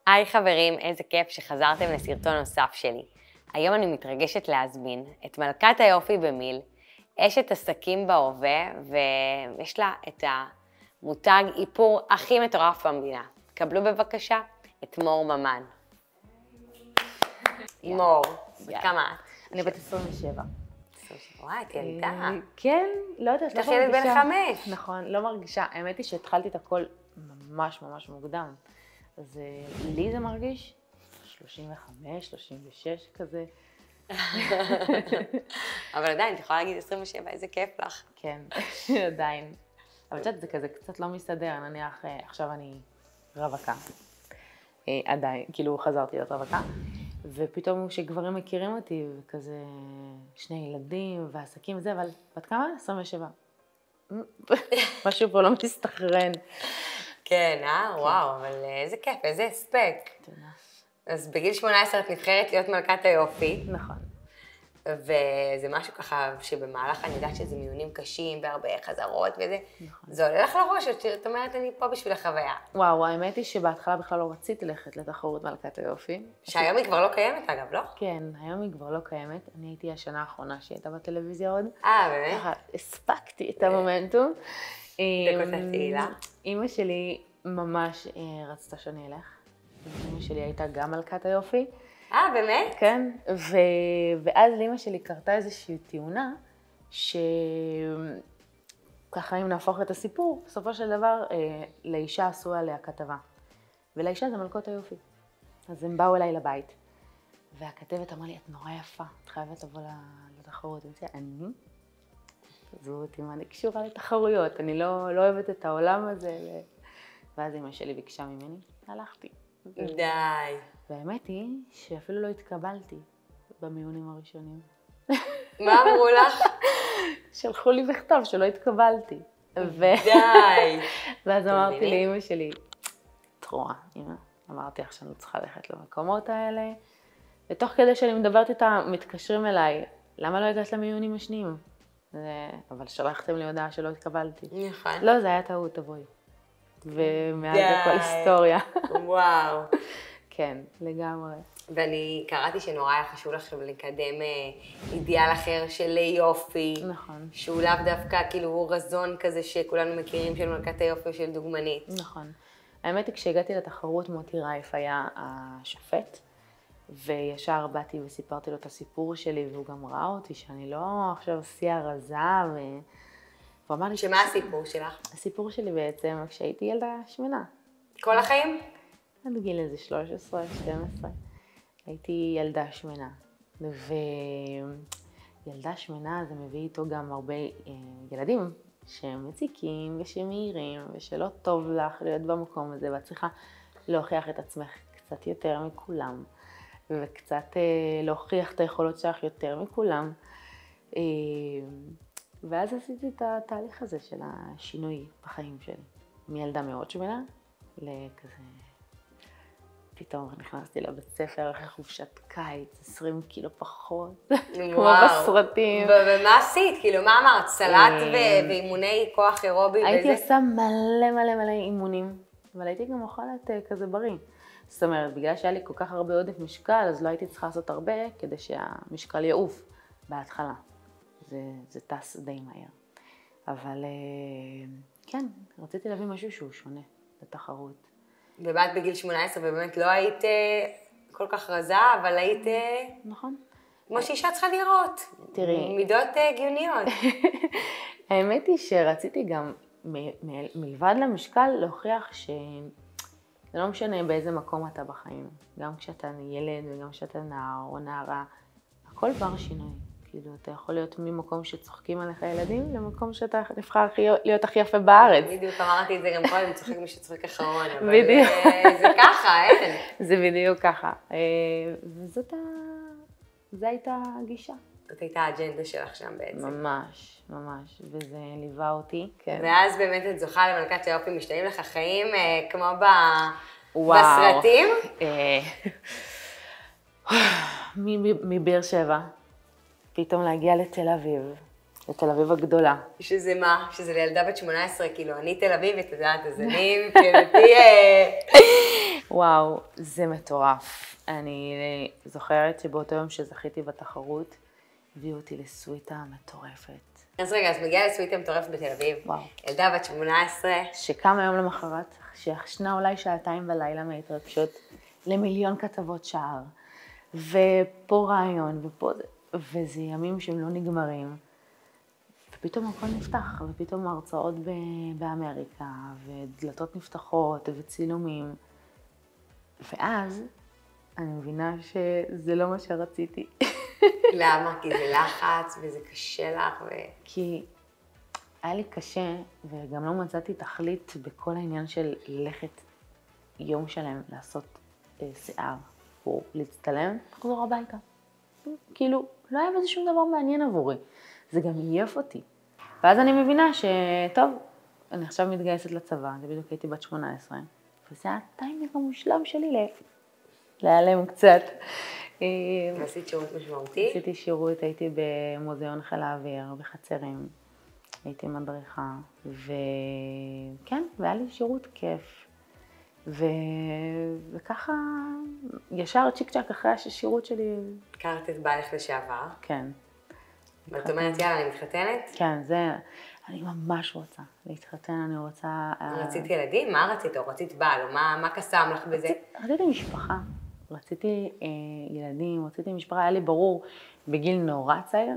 היי חברים, איזה כיף שחזרתם לסרטון נוסף שלי. היום אני מתרגשת להזמין את מלכת היופי במיל, אשת עסקים בהווה, ויש לה את המותג איפור הכי מטורף במדינה. קבלו בבקשה את מור ממן. מור, כמה את? אני בת 27. וואי, את ילדה. כן, לא יודעת, לא יש ילד בן 5. נכון, לא מרגישה. האמת היא שהתחלתי את הכל ממש מוקדם. אז לי זה מרגיש 35, 36 כזה. אבל עדיין, את יכולה להגיד 27, איזה כיף לך. כן, עדיין. אבל את יודעת, זה כזה קצת לא מסתדר, נניח עכשיו אני רווקה. עדיין, כאילו חזרתי להיות רווקה. ופתאום כשגברים מכירים אותי, וכזה שני ילדים ועסקים וזה, אבל בת כמה? 27. משהו פה לא מסתכרן. כן, וואו, אבל איזה כיף, איזה הספק. תודה. אז בגיל 18 את נבחרת להיות מלכת היופי. נכון. וזה משהו ככה שבמהלך אני יודעת שזה מיונים קשים והרבה חזרות וזה. נכון. זה עולה לך לראש, את אומרת אני פה בשביל החוויה. וואו, האמת היא שבהתחלה בכלל לא רציתי ללכת לתחרות מלכת היופי. שהיום היא כבר לא קיימת אגב, לא? כן, היום היא כבר לא קיימת. אני הייתי השנה האחרונה שהייתה בטלוויזיה עוד. באמת? ככה, הספקתי את המומנטום. דקות התהילה. אמא שלי ממש רצתה שאני אלך. אמא שלי הייתה גם מלכת היופי. באמת? כן, ואז לאמא שלי קרתה איזושהי תאונה, שככה אם נהפוך את הסיפור, בסופו של דבר לאישה עשו עליה כתבה. ולאישה זה מלכות היופי. אז הם באו אליי לבית, והכתבת אמרה לי, את נורא יפה, את חייבת לבוא לתחרות. אני? עזבו אותי, מה אני קשורה לתחרויות, אני לא אוהבת את העולם הזה. ואז אמא שלי ביקשה ממני, הלכתי. די. והאמת היא שאפילו לא התקבלתי במיונים הראשונים. מה אמרו לך? שלחו לי בכתב שלא התקבלתי. די. ואז אמרתי לאמא שלי, את רואה, אמא, אמרתי לך שאני צריכה ללכת למקומות האלה. ותוך כדי שאני מדברת איתה, מתקשרים אליי, למה לא הגעת למיונים השניים? אבל שלחתם לי הודעה שלא התקבלתי. נכון. לא, זה היה טעות, תבואי. ומאז זה כל היסטוריה. וואו. כן, לגמרי. ואני קראתי שנורא היה חשוב לך לקדם אידיאל אחר של יופי. נכון. שהוא לאו דווקא כאילו רזון כזה שכולנו מכירים של מלכת היופי או של דוגמנית. נכון. האמת היא כשהגעתי לתחרות מוטי רייף היה השופט, וישר באתי וסיפרתי לו את הסיפור שלי, והוא גם ראה אותי שאני לא עכשיו שיא הרזה, והוא אמר לי... שמה הסיפור שלך? הסיפור שלי בעצם כשהייתי ילדה שמנה. כל החיים? עד גיל איזה 13, 12. הייתי ילדה שמנה. וילדה שמנה זה מביא איתו גם הרבה ילדים שהם מציקים ושמהירים ושלא טוב לך להיות במקום הזה, ואת צריכה להוכיח את עצמך קצת יותר מכולם, וקצת להוכיח את היכולות שלך יותר מכולם. ואז עשיתי את התהליך הזה של השינוי בחיים שלי. מילדה מאוד שמנה לכזה... פתאום נכנסתי לבית ספר אחרי חופשת קיץ, 20 קילו פחות, כמו בסרטים. ומה עשית? כאילו, מה אמרת? סלט ואימוני כוח אירובי וזה? הייתי עושה מלא אימונים, אבל הייתי גם אוכלת כזה בריא. זאת אומרת, בגלל שהיה לי כל כך הרבה עודף משקל, אז לא הייתי צריכה לעשות הרבה כדי שהמשקל יעוף בהתחלה. זה טס די מהר. אבל כן, רציתי להביא משהו שהוא שונה לתחרות. ובאת בגיל 18 ובאמת לא היית כל כך רזה, אבל היית... נכון. כמו שאישה צריכה לראות. תראי. מידות הגיוניות. האמת היא שרציתי גם מלבד למשקל להוכיח שזה לא משנה באיזה מקום אתה בחיים. גם כשאתה ילד וגם כשאתה נער או נערה, הכל בר שינוי. כאילו, אתה יכול להיות ממקום שצוחקים עליך ילדים, למקום שאתה נבחר להיות הכי יפה בארץ. בדיוק אמרתי את זה גם קודם, צוחק מי שצוחק אחרון, אבל בדיוק. זה ככה, אין. זה בדיוק ככה. זו הייתה הגישה. זאת הייתה האג'נדה שלך שם בעצם. ממש, וזה ליווה אותי. כן. ואז באמת את זוכה למלכת היופי, משתנים לך חיים כמו בסרטים? מבאר שבע. פתאום להגיע לתל אביב הגדולה. שזה מה? שזה לילדה בת 18, כאילו, אני תל אביב, את יודעת, אז אני מבחינתי... וואו, זה מטורף. אני זוכרת שבאותו יום שזכיתי בתחרות, הביאו אותי לסוויטה מטורפת. אז רגע, אז מגיעה לסוויטה מטורפת בתל אביב. וואו. ילדה בת 18. שקמה יום למחרת, שישנה אולי שעתיים בלילה מההתרגשות, למיליון כתבות שער. ופה רעיון, ופה זה, וזה ימים שהם לא נגמרים. ופתאום הכל נפתח, ופתאום הרצאות באמריקה, ודלתות נפתחות, וצילומים. ואז אני מבינה שזה לא מה שרציתי. למה? כי זה לחץ, וזה קשה לך, כי היה לי קשה, וגם לא מצאתי תכלית בכל העניין של ללכת יום שלם, לעשות שיער, או להצטלם, לחזור הביתה. כאילו, לא היה בזה שום דבר מעניין עבורי. זה גם עייף אותי. ואז אני מבינה שטוב, אני עכשיו מתגייסת לצבא, זה בדיוק הייתי בת 18, וזה הטיימינג המושלם שלי להיעלם קצת. ועשית שירות משמעותי? עשיתי שירות, הייתי במוזיאון חיל האוויר, בחצרים, הייתי מדריכה, וכן, והיה לי שירות כיף. וככה, ישר צ'יק צ'ק אחרי השירות שלי. הכרת את בעלך לשעבר? כן. ואת אומרת, יאללה, אני מתחתנת? כן, זה, אני ממש רוצה להתחתן, אני רוצה... רצית ילדים? מה רצית? או רצית בעל? או מה קסם לך בזה? רציתי משפחה, רציתי ילדים, רציתי משפחה, היה לי ברור בגיל נורא צעיר,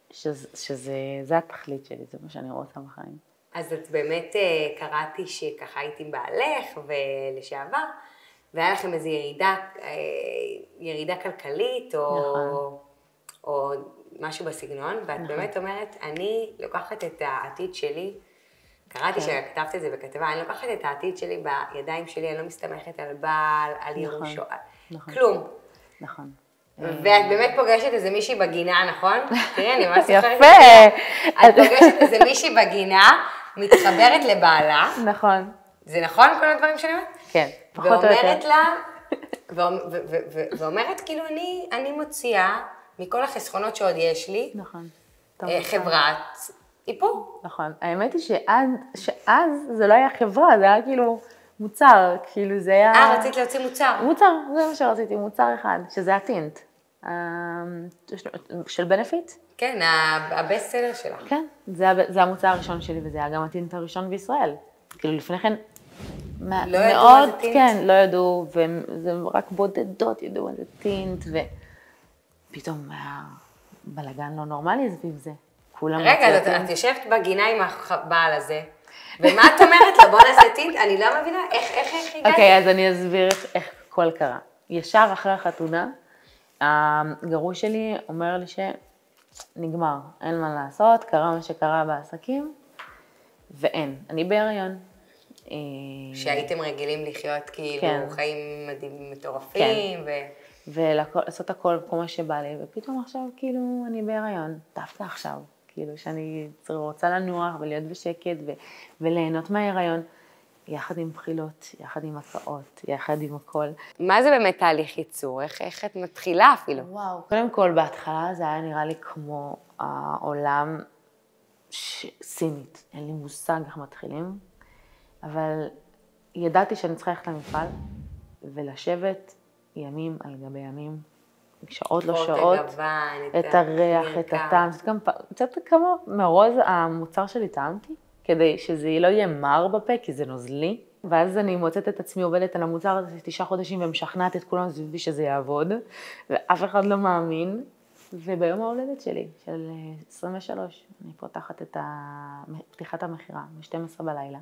שזה התכלית שלי, זה מה שאני רוצה בחיים. אז את באמת קראתי שככה הייתי עם בעלך ולשעבר, והיה לכם איזו ירידה כלכלית או משהו בסגנון, ואת באמת אומרת, אני לוקחת את העתיד שלי, קראתי שכתבת את זה בכתבה, אני לוקחת את העתיד שלי בידיים שלי, אני לא מסתמכת על בעל, על ירושה, כלום. נכון. ואת באמת פוגשת איזה מישהי בגינה, נכון? תראי, אני ממש זוכרת. יפה! את פוגשת איזה מישהי בגינה, מתחברת לבעלה. נכון. זה נכון כל הדברים שאני אומרת? כן, פחות או יותר. ואומרת לה, ואומרת כאילו אני מוציאה מכל החסכונות שעוד יש לי, נכון. חברת איפור. נכון. האמת היא שאז זה לא היה חברה, זה היה כאילו מוצר, כאילו זה היה... רצית להוציא מוצר. מוצר, זה מה שרציתי, מוצר אחד, שזה הטינט. של בנפיט. כן, הבסט סלר שלך. כן, זה המוצר הראשון שלי, וזה היה גם הטינט הראשון בישראל. כאילו לפני כן, לא ידעו מה זה טינט? כן, לא ידעו, וזה רק בודדות ידעו מה זה טינט, ופתאום היה בלגן לא נורמלי סביב זה. רגע, את יושבת בגינה עם הבעל הזה, ומה את אומרת לה? בוא נעשה טינט? אני לא מבינה, איך הגעתי? אוקיי, אז אני אסביר איך הכל קרה. ישר אחרי החתונה, הגרוש שלי אומר לי שנגמר, אין מה לעשות, קרה מה שקרה בעסקים, ואין. אני בהיריון. שהייתם רגילים לחיות כאילו חיים מטורפים ולעשות הכל כמו מה שבא לי, ופתאום עכשיו כאילו אני בהיריון, דווקא עכשיו, כאילו שאני רוצה לנוח ולהיות בשקט וליהנות מההיריון, יחד עם בחילות, יחד עם הקאות, יחד עם הכל. מה זה באמת תהליך ייצור? איך את מתחילה אפילו? וואו. קודם כל, בהתחלה זה היה נראה לי כמו העולם סינית. אין לי מושג איך מתחילים, אבל ידעתי שאני צריכה ללכת למפעל ולשבת ימים על גבי ימים, שעות לא שעות, את הריח, את הטעם, קצת כמה מרוז המוצר שלי טעמתי, כדי שזה לא יהיה מר בפה, כי זה נוזלי, ואז אני מוצאת את עצמי עובדת על המוצר הזה 9 חודשים ומשכנעת את כולם סביבי שזה יעבוד, ואף אחד לא מאמין, וביום ההולדת שלי, של 23, אני פותחת את פתיחת המחירה, ב-12 בלילה,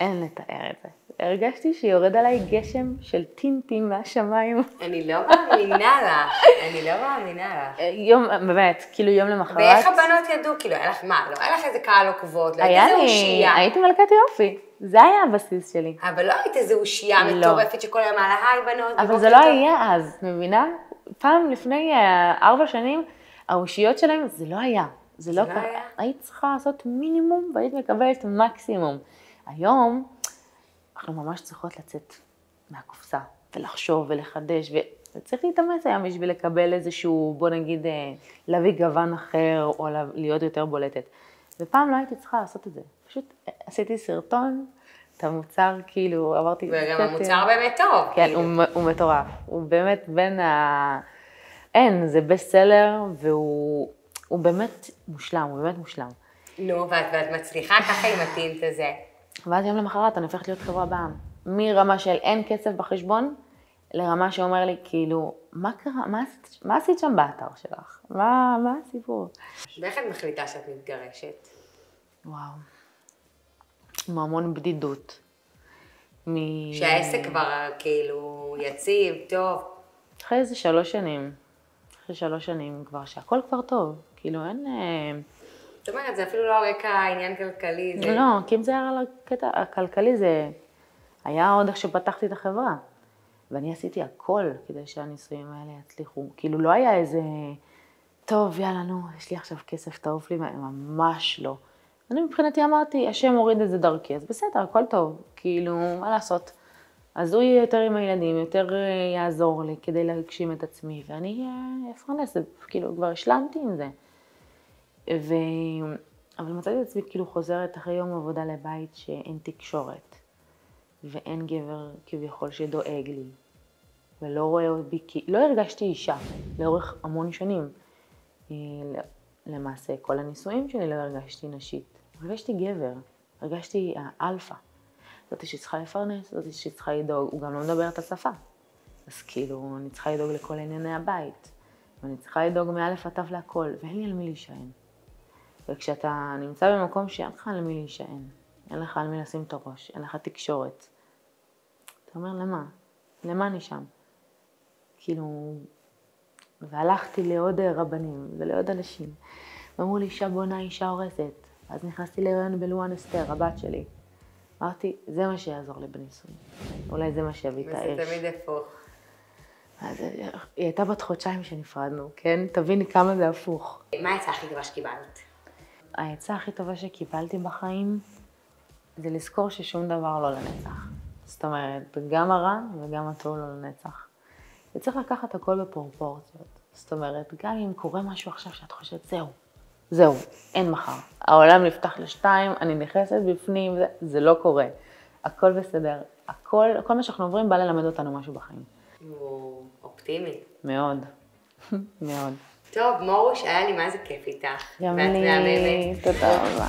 אין לתאר את זה. הרגשתי שיורד עליי גשם של טינטים מהשמיים. אני לא מאמינה לך. יום, באמת, כאילו יום למחרת. ואיך הבנות ידעו? כאילו, היה לך מה? לא היה לך איזה קהל עוקבות, לא הייתי איזה אושייה. הייתי מלכת יופי, זה היה הבסיס שלי. אבל לא היית איזה אושייה מטורפת שכל היום מעלה, היי בנות. אבל זה לא היה אז, מבינה? פעם לפני 4 שנים, האושיות שלהם, זה לא היה. זה לא היה? היית צריכה לעשות מינימום והיית מקבלת מקסימום. היום אנחנו ממש צריכות לצאת מהקופסה ולחשוב ולחדש, וצריך להתאמץ היום בשביל לקבל איזשהו, בוא נגיד, להביא גוון אחר או להיות יותר בולטת. ופעם לא הייתי צריכה לעשות את זה. פשוט עשיתי סרטון, את המוצר, כאילו, עברתי... וגם המוצר באמת טוב. כן, הוא מטורף. הוא באמת בין אין, זה בסט סלר, והוא באמת מושלם, הוא באמת מושלם. נו, ואת מצליחה ככה עם הטינט הזה. ואז יום למחרת אני הופכת להיות חברה בעם. מרמה של אין כסף בחשבון, לרמה שאומר לי, כאילו, מה קרה, מה עשית שם באתר שלך? מה הסיפור? ואיך את מחליטה שאת מתגרשת? וואו. עם המון בדידות. שהעסק כבר כאילו יציב, טוב. אחרי איזה 3 שנים. אחרי 3 שנים כבר, שהכל כבר טוב. כאילו אין... זאת אומרת, זה אפילו לא רקע עניין כלכלי. זה... לא, כי אם זה היה על הקטע הכלכלי, זה היה עוד איך שפתחתי את החברה. ואני עשיתי הכל כדי שהניסויים האלה יצליחו. כאילו לא היה איזה, טוב, יאללה, נו, יש לי עכשיו כסף, תעוף לי, ממש לא. אני מבחינתי אמרתי, השם הוריד את זה דרכי, אז בסדר, הכל טוב. כאילו, מה לעשות? אז הוא יהיה יותר עם הילדים, יותר יעזור לי כדי להגשים את עצמי, ואני אפרנס, כאילו, כבר השלמתי עם זה. אבל מצאתי את עצמי כאילו חוזרת אחרי יום עבודה לבית שאין תקשורת, ואין גבר כביכול שדואג לי, ולא רואה בי, לא הרגשתי אישה לאורך המון שנים. למעשה, כל הניסויים שלי לא הרגשתי נשית, הרגשתי גבר, הרגשתי האלפא. זאתי שצריכה לפרנס, זאתי שצריכה לדאוג, הוא גם לא מדבר את השפה. אז כאילו, אני צריכה לדאוג לכל ענייני הבית, ואני צריכה לדאוג מאלף עד תו להכל, ואין לי על מי להישען. וכשאתה נמצא במקום שאין לך על מי להישען, אין לך על מי לשים את הראש, אין לך תקשורת, אתה אומר, למה? למה אני שם? כאילו, והלכתי לעוד רבנים ולעוד אנשים, ואמרו לי, אישה בונה, אישה הורסת. אז נכנסתי להיריון בלואן אסתר, הבת שלי. אמרתי, זה מה שיעזור לי בניסויים. אולי זה מה שיביא את האש. וזה תמיד הפוך. אז היא הייתה בת חודשיים שנפרדנו, כן? תביני כמה זה הפוך. מה העצה הכי טובה שקיבלת? העצה הכי טובה שקיבלתי בחיים זה לזכור ששום דבר לא לנצח. זאת אומרת, גם הרע וגם הטוב לא לנצח. וצריך לקחת הכל בפרופורציות. זאת אומרת, גם אם קורה משהו עכשיו שאת חושבת, זהו, אין מחר. העולם נפתח ל2, אני נכנסת בפנים, זה לא קורה. הכל בסדר. כל מה שאנחנו עוברים בא ללמד אותנו משהו בחיים. הוא אופטימי. מאוד, מאוד. טוב, מורוש, היה לי מה זה כיף איתך. גם לי, תודה רבה.